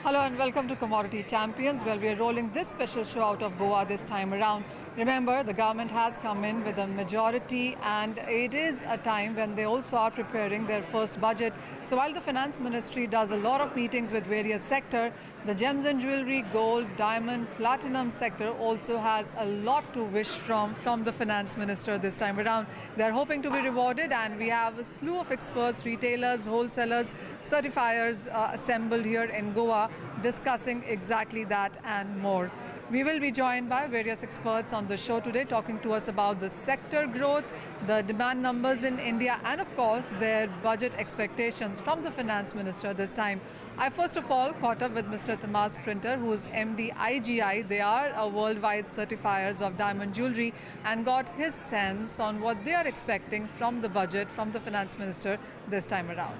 Hello and welcome to Commodity Champions, where we are rolling this special show out of Goa this time around. Remember, the government has come in with a majority and it is a time when they also are preparing their first budget. So while the Finance Ministry does a lot of meetings with various sectors, the gems and jewellery, gold, diamond, platinum sector also has a lot to wish from the Finance Minister this time around. They are hoping to be rewarded, and we have a slew of experts, retailers, wholesalers, certifiers assembled here in Goa, discussing exactly that and more. We will be joined by various experts on the show today, talking to us about the sector growth, the demand numbers in India, and of course their budget expectations from the Finance Minister this time. I first of all caught up with Mr. Tehmasp Printer, who is MD IGI. They are a worldwide certifiers of diamond jewellery, and got his sense on what they are expecting from the budget from the Finance Minister this time around.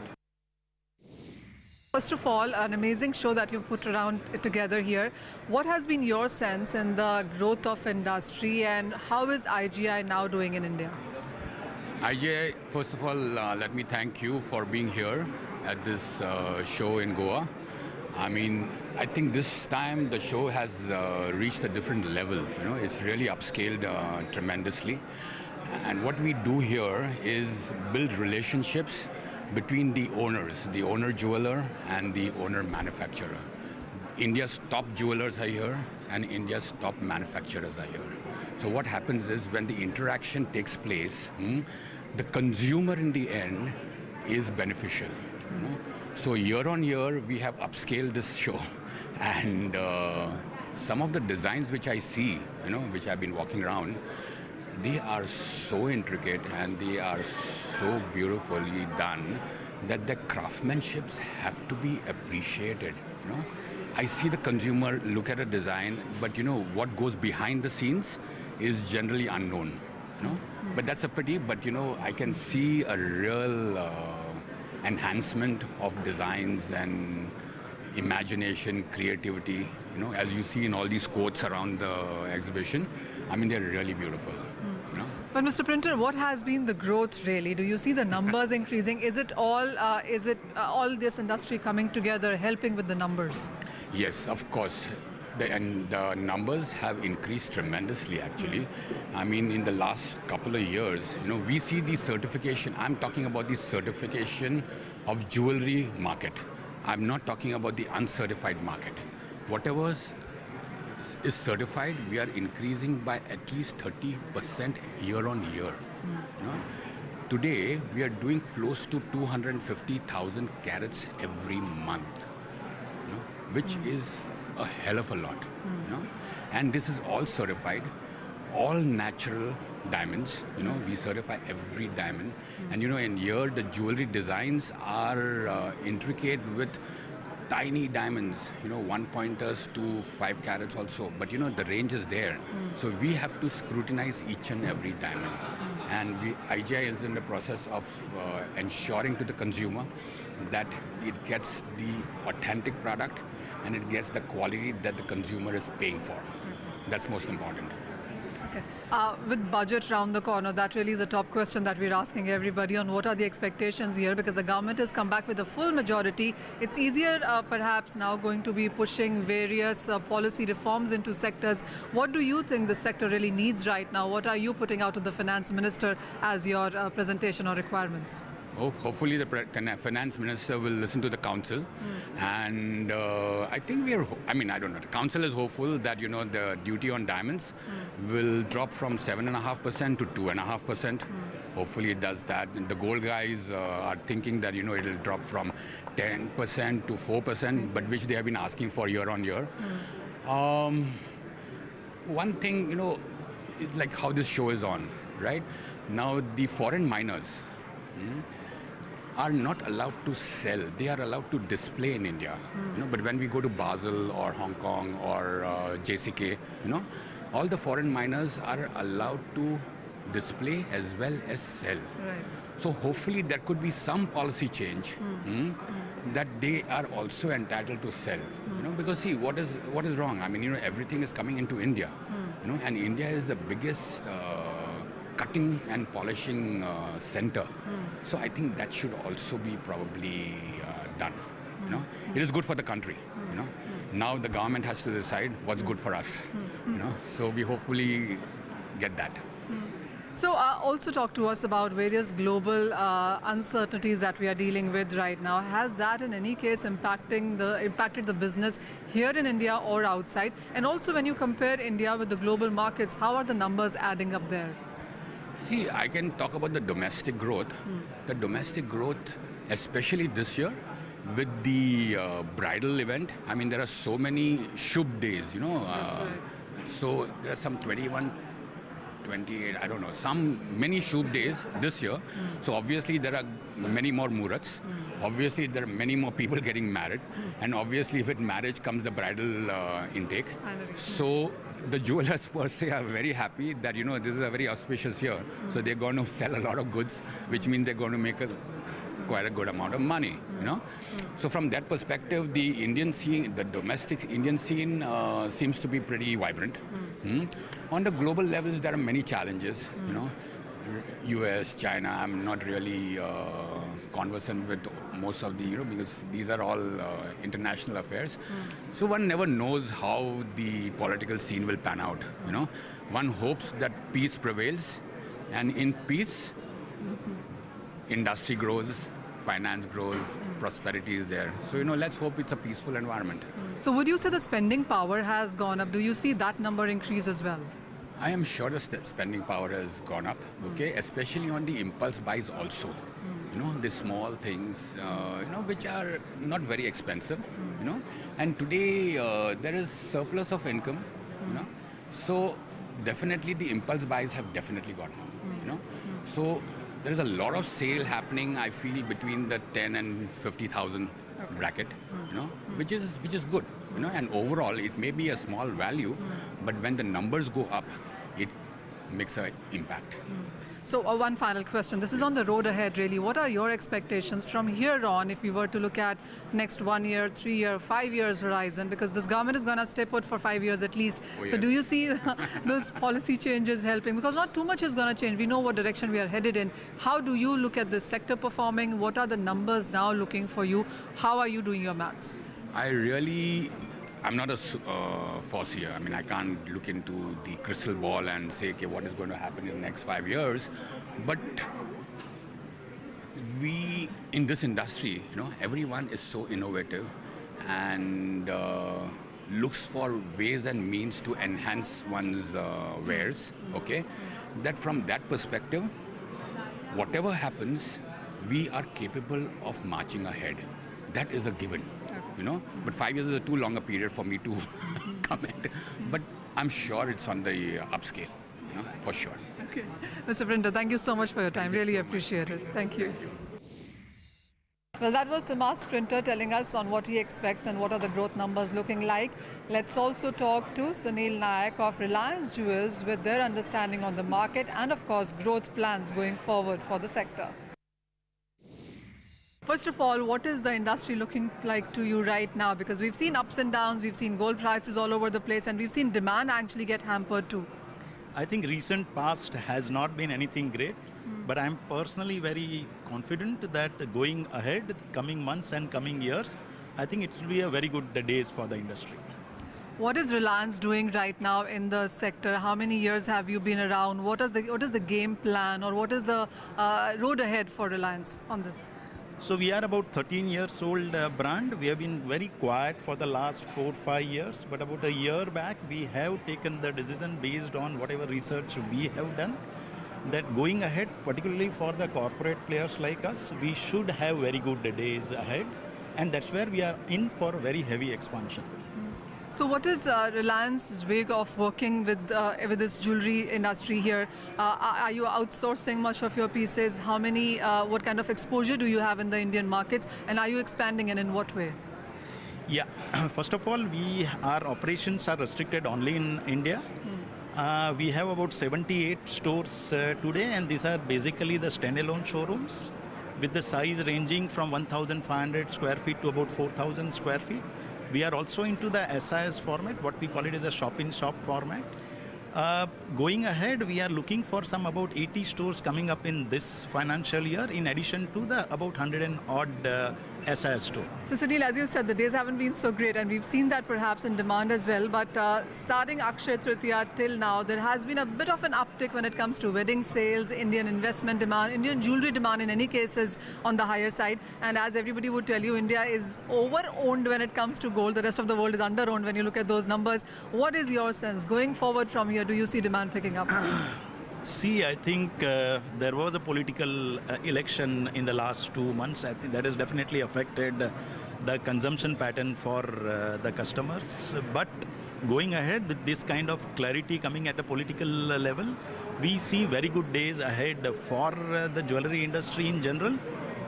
First of all, an amazing show that you've put around together here. What has been your sense in the growth of industry, and how is IGI now doing in India? IGI, first of all, let me thank you for being here at this show in Goa. I mean, I think this time the show has reached a different level. You know, it's really upscaled tremendously. And what we do here is build relationships between the owners, the owner jeweler and the owner manufacturer. India's top jewelers are here and India's top manufacturers are here. So what happens is, when the interaction takes place, the consumer in the end is beneficial. You know? So year on year, we have upscaled this show, and some of the designs which I see, you know, which I've been walking around, they are so intricate and they are so beautifully done that the craftsmanships have to be appreciated. You know, I see the consumer look at a design, but you know what goes behind the scenes is generally unknown. You know, but that's a pity. But you know, I can see a real enhancement of designs and imagination, creativity. You know, as you see in all these quotes around the exhibition, I mean, they're really beautiful. You know? But Mr. Printer, what has been the growth really? Do you see the numbers increasing? Is it all this industry coming together, helping with the numbers? Yes, of course. The numbers have increased tremendously, actually. I mean, in the last couple of years, you know, we see the certification. I'm talking about the certification of jewelry market. I'm not talking about the uncertified market. Whatever is certified, we are increasing by at least 30% year on year. You know? Today, we are doing close to 250,000 carats every month, you know, which is a hell of a lot. You know? And this is all certified, all natural diamonds. You know, we certify every diamond. And you know, in here, the jewelry designs are intricate with tiny diamonds, you know, 1 pointers to 5 carats also. But you know, the range is there. So we have to scrutinize each and every diamond. And IGI is in the process of ensuring to the consumer that it gets the authentic product and it gets the quality that the consumer is paying for. That's most important. Okay. With budget round the corner, that really is a top question that we're asking everybody on what are the expectations here, because the government has come back with a full majority. It's easier perhaps now going to be pushing various policy reforms into sectors. What do you think the sector really needs right now? What are you putting out to the Finance Minister as your presentation or requirements? Oh, hopefully the Finance Minister will listen to the Council. And I think I don't know, the Council is hopeful that, you know, the duty on diamonds will drop from 7.5% to 2.5%. Hopefully it does that. And the gold guys are thinking that, you know, it will drop from 10% to 4%, but which they have been asking for year on year. One thing, you know, is like how this show is on, right? Now, the foreign miners are not allowed to sell. They are allowed to display in India. You know, but when we go to Basel or Hong Kong or JCK, you know, all the foreign miners are allowed to display as well as sell. Right. So hopefully there could be some policy change that they are also entitled to sell. You know, because see, what is wrong? I mean, you know, everything is coming into India. You know, and India is the biggest cutting and polishing center. So I think that should also be probably done. You know, it is good for the country. You know, now the government has to decide what's good for us. You know, so we hopefully get that. So also talk to us about various global uncertainties that we are dealing with right now. Has that in any case impacted the business here in India or outside? And also when you compare India with the global markets, how are the numbers adding up there? See, I can talk about the domestic growth. The domestic growth, especially this year, with the bridal event, I mean, there are so many Shubh days, you know. So there are some 21, 28, I don't know, many Shubh days this year. So obviously there are many more Muhurats. Obviously there are many more people getting married. And obviously with marriage comes the bridal intake. So the jewelers per se are very happy that, you know, this is a very auspicious year. So they're going to sell a lot of goods, which means they're going to make quite a good amount of money, you know. So from that perspective, the Indian scene, the domestic Indian scene seems to be pretty vibrant. On the global levels, there are many challenges, you know. US, China, I'm not really conversant with most of the, you know, because these are all international affairs. So one never knows how the political scene will pan out, you know. One hopes that peace prevails, and in peace, industry grows, finance grows, prosperity is there. So, you know, let's hope it's a peaceful environment. So would you say the spending power has gone up? Do you see that number increase as well? I am sure the spending power has gone up, okay, especially on the impulse buys also. You know, the small things, you know, which are not very expensive, you know. And today there is surplus of income, you know. So definitely the impulse buys have definitely gone up, you know. So there is a lot of sale happening, I feel, between the 10 and 50,000 bracket, you know, which is good, you know. And overall, it may be a small value, but when the numbers go up, it makes an impact. So one final question. This is on the road ahead, really. What are your expectations from here on if you were to look at next 1 year, 3 year, 5 years horizon? Because this government is going to stay put for 5 years at least. Oh, so yes. do you see those policy changes helping? Because not too much is going to change. We know what direction we are headed in. How do you look at this sector performing? What are the numbers now looking for you? How are you doing your maths? I'm not a foreseer. I mean, I can't look into the crystal ball and say, okay, what is going to happen in the next 5 years? But we, in this industry, you know, everyone is so innovative and looks for ways and means to enhance one's wares, okay? That from that perspective, whatever happens, we are capable of marching ahead. That is a given. You know, but 5 years is a too long a period for me to comment. But I'm sure it's on the upscale, you know, for sure. Okay. Mr. Printer, thank you so much for your time. Really appreciate it. Thank you. Well, that was Tehmasp Printer telling us on what he expects and what are the growth numbers looking like. Let's also talk to Sunil Nayak of Reliance Jewels with their understanding on the market and, of course, growth plans going forward for the sector. First of all, what is the industry looking like to you right now? Because we've seen ups and downs, we've seen gold prices all over the place, and we've seen demand actually get hampered too. I think recent past has not been anything great, but I'm personally very confident that going ahead, coming months and coming years, I think it will be a very good days for the industry. What is Reliance doing right now in the sector? How many years have you been around? What is the game plan, or what is the road ahead for Reliance on this? So we are about 13 years old brand. We have been very quiet for the last 4-5 years, but about a year back, we have taken the decision based on whatever research we have done, that going ahead, particularly for the corporate players like us, we should have very good days ahead. And that's where we are in for very heavy expansion. So what is Reliance's way of working with this jewelry industry here? Are you outsourcing much of your pieces? How many, what kind of exposure do you have in the Indian markets? And are you expanding, and in what way? Yeah, first of all, our operations are restricted only in India. We have about 78 stores today, and these are basically the standalone showrooms with the size ranging from 1,500 square feet to about 4,000 square feet. We are also into the SIS format, what we call it as a shop-in-shop format. Going ahead, we are looking for some about 80 stores coming up in this financial year, in addition to the about 100 and odd SI stores. So Sunil, as you said, the days haven't been so great, and we've seen that perhaps in demand as well. But starting Akshaya Tritiya till now, there has been a bit of an uptick when it comes to wedding sales, Indian investment demand, Indian jewelry demand in any cases on the higher side. And as everybody would tell you, India is over-owned when it comes to gold. The rest of the world is under-owned when you look at those numbers. What is your sense? Going forward from here, do you see demand picking up? See, I think there was a political election in the last 2 months. I think that has definitely affected the consumption pattern for the customers. But going ahead with this kind of clarity coming at a political level, we see very good days ahead for the jewelry industry in general.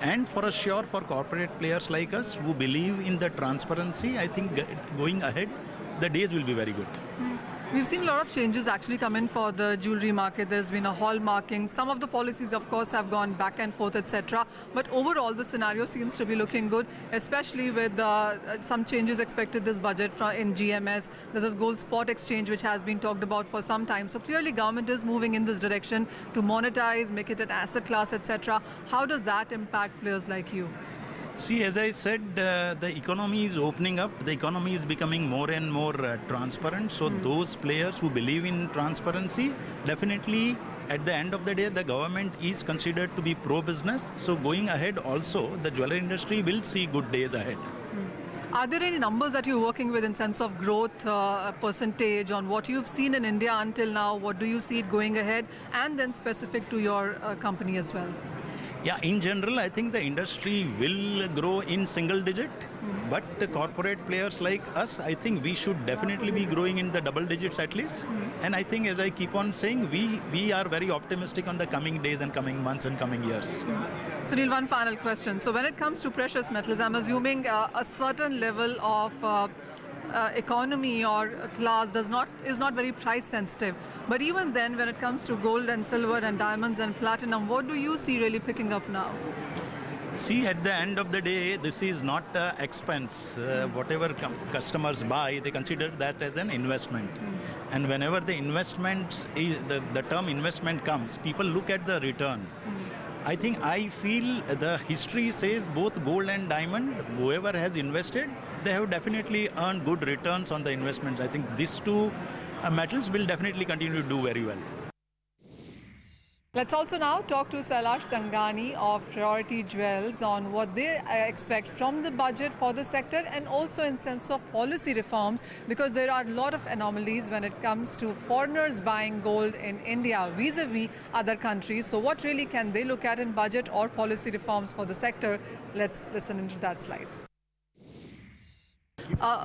And for sure, for corporate players like us who believe in the transparency, I think going ahead, the days will be very good. We've seen a lot of changes actually come in for the jewelry market. There's been a hallmarking. Some of the policies, of course, have gone back and forth, etc. But overall, the scenario seems to be looking good, especially with some changes expected this budget in GMS. There's this gold spot exchange, which has been talked about for some time. So clearly, government is moving in this direction to monetize, make it an asset class, etc. How does that impact players like you? See, as I said, the economy is opening up. The economy is becoming more and more transparent. So those players who believe in transparency, definitely at the end of the day, the government is considered to be pro-business. So going ahead also, the jewelry industry will see good days ahead. Are there any numbers that you're working with in sense of growth percentage on what you've seen in India until now? What do you see it going ahead? And then specific to your company as well? Yeah, in general, I think the industry will grow in single digit. But the corporate players like us, I think we should definitely be growing in the double digits at least. And I think, as I keep on saying, we are very optimistic on the coming days and coming months and coming years. Sunil, one final question. So when it comes to precious metals, I'm assuming a certain level of economy or class is not very price sensitive. But even then, when it comes to gold and silver and diamonds and platinum, what do you see really picking up now? See, at the end of the day, this is not an expense. Whatever customers buy, they consider that as an investment. And whenever the investment, the term investment comes, people look at the return. I feel the history says both gold and diamond, whoever has invested, they have definitely earned good returns on the investments. I think these two metals will definitely continue to do very well. Let's also now talk to Shailesh Sangani of Priority Jewels on what they expect from the budget for the sector and also in sense of policy reforms, because there are a lot of anomalies when it comes to foreigners buying gold in India vis-a-vis other countries. So what really can they look at in budget or policy reforms for the sector? Let's listen into that slice.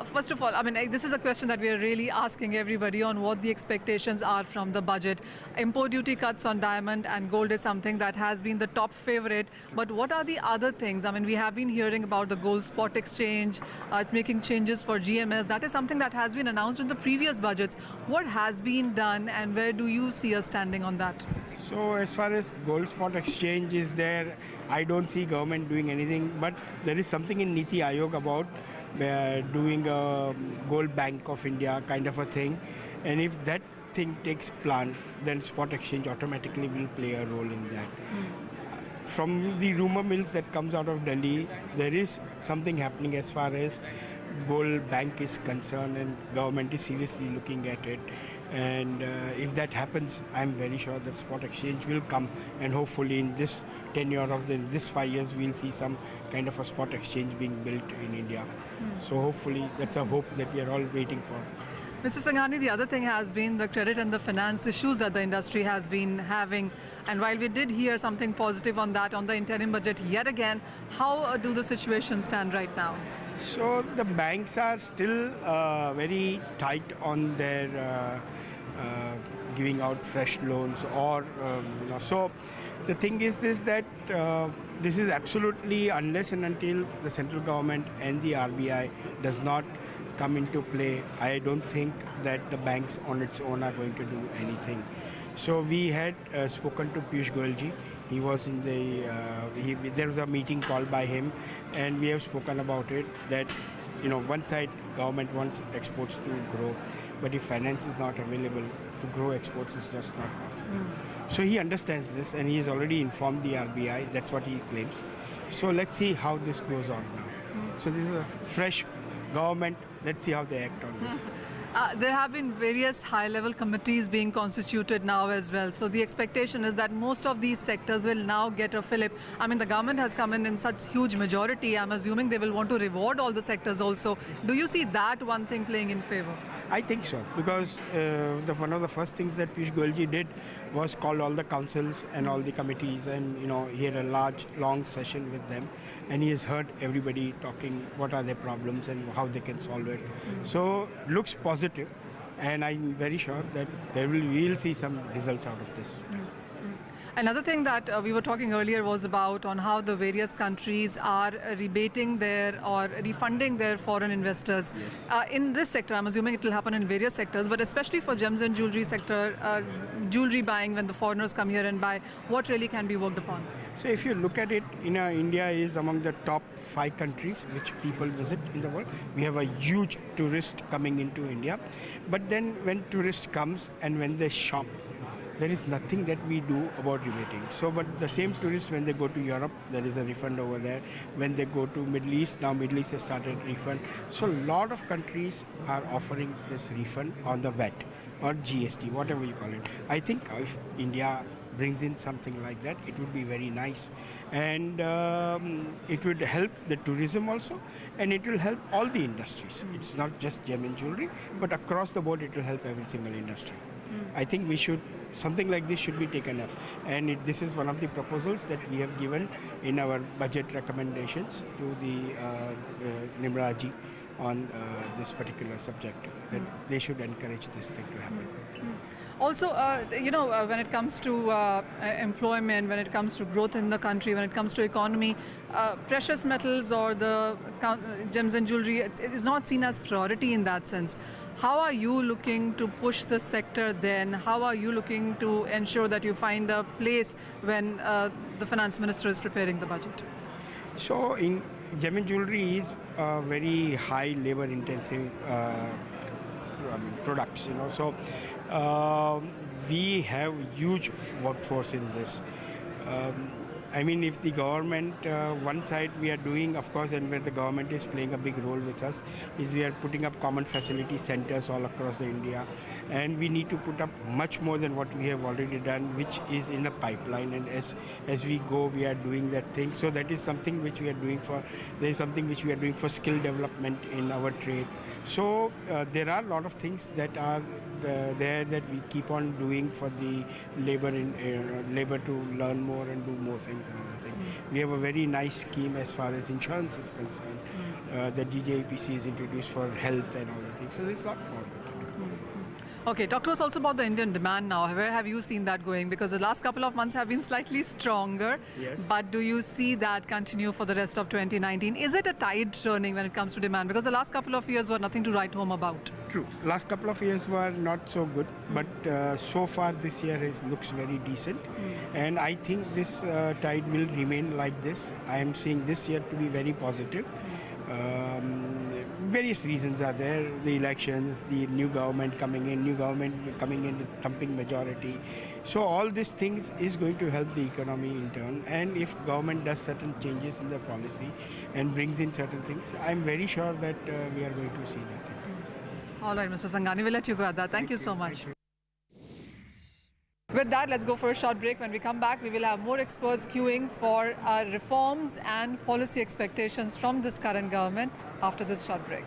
First of all, this is a question that we are really asking everybody on what the expectations are from the budget. Import duty cuts on diamond and gold is something that has been the top favorite. But what are the other things? We have been hearing about the gold spot exchange, making changes for GMS. That is something that has been announced in the previous budgets. What has been done and where do you see us standing on that? So as far as gold spot exchange is there, I don't see government doing anything. But there is something in Niti Aayog about doing a gold bank of India kind of a thing, and if that thing takes plant, then spot exchange automatically will play a role in that. From the rumor mills that comes out of Delhi, there is something happening as far as gold bank is concerned, and government is seriously looking at it. And if that happens, I'm very sure that spot exchange will come, and hopefully in this tenure of this 5 years, we'll see some kind of a spot exchange being built in India. So hopefully that's a hope that we are all waiting for. Mr. Sangani, the other thing has been the credit and the finance issues that the industry has been having. And while we did hear something positive on that on the interim budget yet again, how do the situations stand right now? So the banks are still very tight on their giving out fresh loans or, so the thing is this, that this is absolutely, unless and until the central government and the RBI does not come into play, I don't think that the banks on its own are going to do anything. So we had spoken to Piyush Goyalji. He was in the, there was a meeting called by him, and we have spoken about it, that one side government wants exports to grow, but if finance is not available to grow exports, it's just not possible. So he understands this, and he has already informed the RBI. That's what he claims. So let's see how this goes on now. So this is a fresh government. Let's see how they act on this. There have been various high-level committees being constituted now as well. So the expectation is that most of these sectors will now get a fillip. I mean, the government has come in such huge majority. I'm assuming they will want to reward all the sectors also. Do you see that one thing playing in favor? I think so, because one of the first things that Piyush Goyalji did was call all the councils and all the committees, and he had a long session with them, and he has heard everybody talking what are their problems and how they can solve it. So looks positive, and I'm very sure that we'll see some results out of this. Another thing that we were talking earlier was about on how the various countries are rebating their or refunding their foreign investors. In this sector, I'm assuming it will happen in various sectors, but especially for gems and jewelry sector, jewelry buying when the foreigners come here and buy, what really can be worked upon? So if you look at it, India is among the top 5 countries which people visit in the world. We have a huge tourist coming into India. But then when tourist comes and when they shop, there is nothing that we do about rebating. So, but the same tourists, when they go to Europe, there is a refund over there. When they go to Middle East, now Middle East has started refund. So a lot of countries are offering this refund on the VAT or GST, whatever you call it. I think if India brings in something like that, it would be very nice. And it would help the tourism also, and it will help all the industries. It's not just gem and jewelry, but across the board, it will help every single industry. I think something like this should be taken up, and this is one of the proposals that we have given in our budget recommendations to the Nimra ji on this particular subject, that they should encourage this thing to happen. Also, when it comes to employment, when it comes to growth in the country, when it comes to economy, precious metals or the gems and jewelry, it is not seen as priority in that sense. How are you looking to push the sector then? How are you looking to ensure that you find a place when the finance minister is preparing the budget? So in gem and jewelry is very high labor intensive products, so we have huge workforce in this. I mean, if the government, one side we are doing, of course, and where the government is playing a big role with us, is we are putting up common facility centers all across the India, and we need to put up much more than what we have already done, which is in the pipeline, and as we go, we are doing that thing. So that is something which we are doing there is something which we are doing for skill development in our trade. So there are a lot of things that are there that we keep on doing for the labor to learn more and do more things and other things. We have a very nice scheme as far as insurance is concerned that GJAPC is introduced for health and all the things. So there's a lot more. Okay, talk to us also about the Indian demand now. Where have you seen that going? Because the last couple of months have been slightly stronger. Yes. But do you see that continue for the rest of 2019? Is it a tide turning when it comes to demand? Because the last couple of years were nothing to write home about. True. Last couple of years were not so good, but so far this year looks very decent. And I think this tide will remain like this. I am seeing this year to be very positive. Various reasons are there, the elections, the new government coming in with thumping majority. So all these things is going to help the economy in turn. And if government does certain changes in their policy and brings in certain things, I'm very sure that we are going to see that thing. All right, Mr. Sangani, we'll let you go at that. Thank you so much. With that, let's go for a short break. When we come back, we will have more experts queuing for reforms and policy expectations from this current government after this short break.